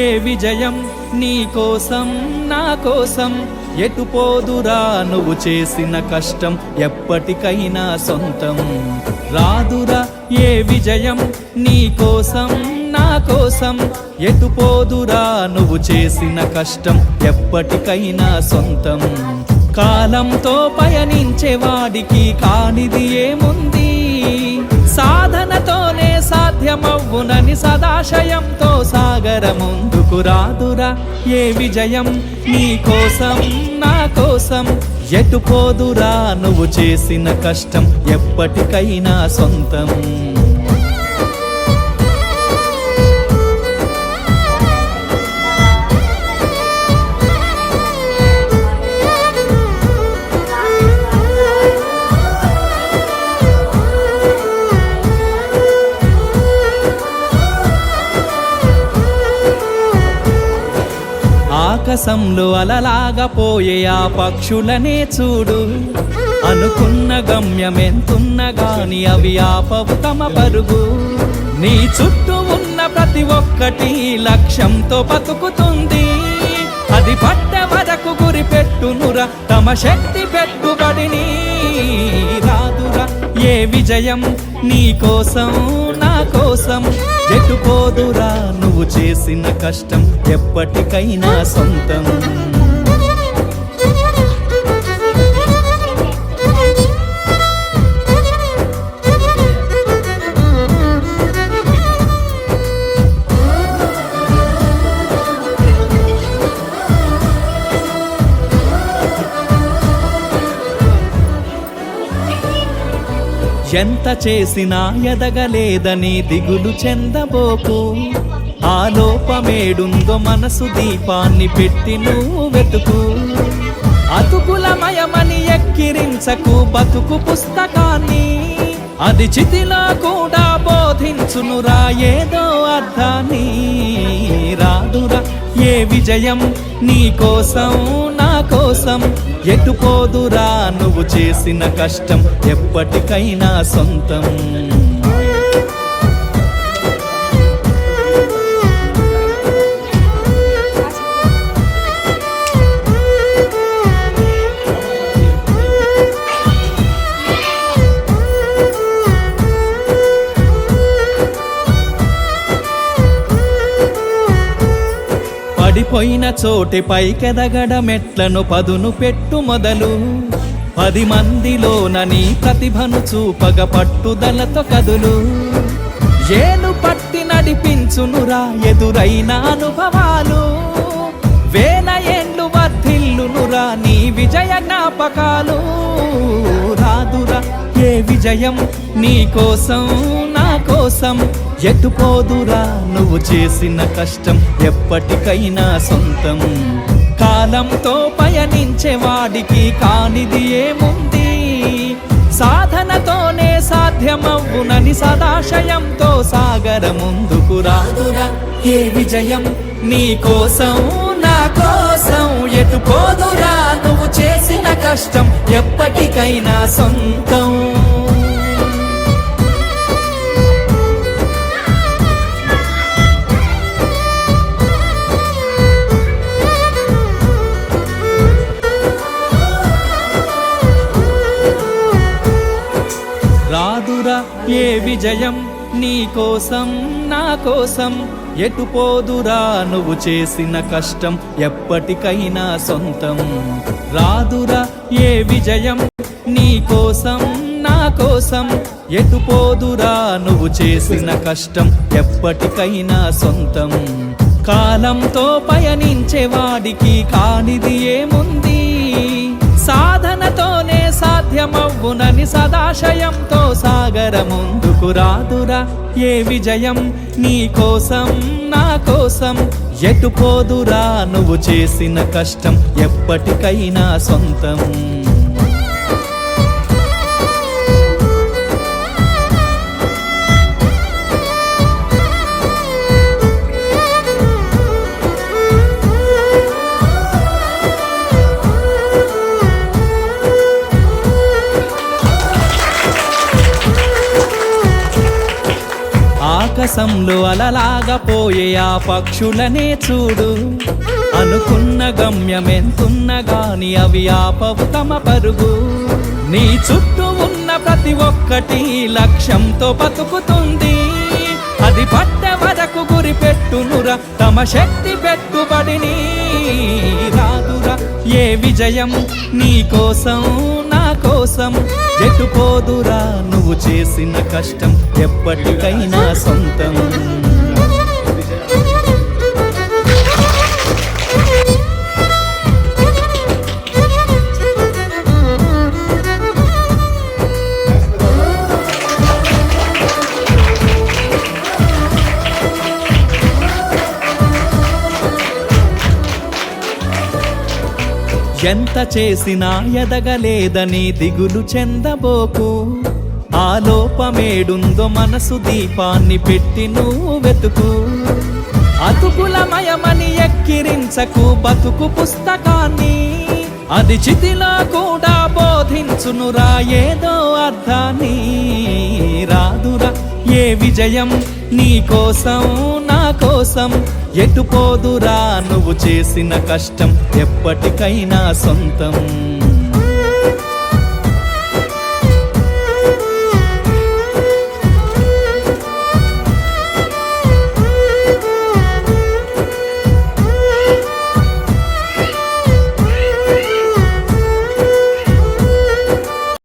ఏ విజయం నీ కోసం నా కోసం ఎటు పోదురా నువ్వు చేసిన కష్టం ఎప్పటికైనా సొంతం రాదురా ఏ విజయం నీ కోసం నా కోసం ఎటు పోదురా నువ్వు చేసిన కష్టం ఎప్పటికైనా సొంతం కాలంతో పయనించే వాడికి కానిది ఏముంది సాధనతోనే సాధ్యమవ్వునని సదాశయంతో సాగర ముందుకు రాదురా ఏ విజయం నీ కోసం నా కోసం ఎటు పోదురా నువ్వు చేసిన కష్టం ఎప్పటికైనా సొంతం ఆకాశంలో అలలాగా పోయే ఆ పక్షులనే చూడు అనుకున్న గమ్యమెంతున్న గాని అవి ఆపవు తమ పరుగు నీ చుట్టూ ఉన్న ప్రతి ఒక్కటి లక్ష్యంతో బతుకుతుంది అది పట్టే వరకు గురి పెట్టునురా తమ శక్తి పెట్టుబడిని రాదురా ఏ విజయం నీ కోసం నా కోసం ఎటు పోదురా నువ్వు చేసిన కష్టం ఎప్పటికైనా సొంతం ఎంత చేసినా ఎదగలేదని దిగులు చెందబోకు ఆ లోపమేడుందో మనసు దీపాన్ని పెట్టి నువ్వు వెతుకు అతుకులమయమని ఎక్కిరించకు బతుకు పుస్తకాన్ని అది చితిలో కూడా బోధించునురా ఏదో అర్థాన్ని రాదురా ఏ విజయం నీ కోసం నా కోసం ఎటు పోదురా నువ్వు చేసిన కష్టం ఎప్పటికైనా సొంతం పడిపోయిన చోటి పైకెదగడ మెట్లను పదును పెట్టు మొదలు 10 మందిలోన నీ ప్రతిభను చూపగ పట్టుదలతో కదులు ఏలు పట్టి నడిపించునురా ఎదురైన అనుభవాలు వేల ఏండ్లు వర్ధిల్లునురా నీ విజయ జ్ఞాపకాలు రాదురా ఏ విజయం నీ కోసం నా కోసం ఎటు పోదురా నువ్వు చేసిన కష్టం ఎప్పటికైనా సొంతం కాలంతో పయనించే వాడికి కానిది ఏముంది సాధనతోనే సాధ్యమవ్వునని సదాశయంతో సాగర ముందుకు రాదురా ఏ విజయం నీ కోసం నా కోసం ఎటు పోదురా నువ్వు చేసిన కష్టం ఎప్పటికైనా సొంతం రాదురా ఏ విజయం నీ కోసం నా కోసం ఎటు పోదురా నువ్వు చేసిన కష్టం ఎప్పటికైనా సొంతం రాదురా ఏ విజయం నీ కోసం నా కోసం ఎటు పోదురా నువ్వు చేసిన కష్టం ఎప్పటికైనా సొంతం కాలంతో పయనించే వాడికి కానిది ఏముంది సాధనతోనే సాధ్యమవ్వునని సదాశయంతో సాగర ముందుకు రాదురా ఏ విజయం నీ కోసం నా కోసం ఎటు పోదురా నువ్వు చేసిన కష్టం ఎప్పటికైనా సొంతం ఆకాశంలో అలలాగా పోయే ఆ పక్షులనే చూడు. అనుకున్న గమ్యం ఎంతున్నా గాని అవి ఆపవు తమ పరుగు. నీ చుట్టూ ఉన్న ప్రతి ఒక్కటి లక్ష్యంతో బతుకుతుంది. అది పట్టే వరకు గురి పెట్టునురా తమ శక్తి పెట్టుబడిని. రాదురా ఏ విజయం నీ కోసం నా కోసం. ఎటు పోదురా నువ్వు చేసిన కష్టం ఎప్పటికైనా సొంతం. ఎంత చేసినా ఎదగలేదని దిగులు చెందబోకు. ఆ లోపమేడుందో మనసు దీపాన్ని పెట్టి నువ్వు వెతుకు. అతుకులమయమని ఎక్కిరించకు బతుకు పుస్తకాన్ని. అది చితిలో కూడా బోధించునురా ఏదో అర్థాన్ని. రాదురా ఏ విజయం నీ కోసం నా కోసం. ఎటు పోదురా నువ్వు చేసిన కష్టం ఎప్పటికైనా సొంతం.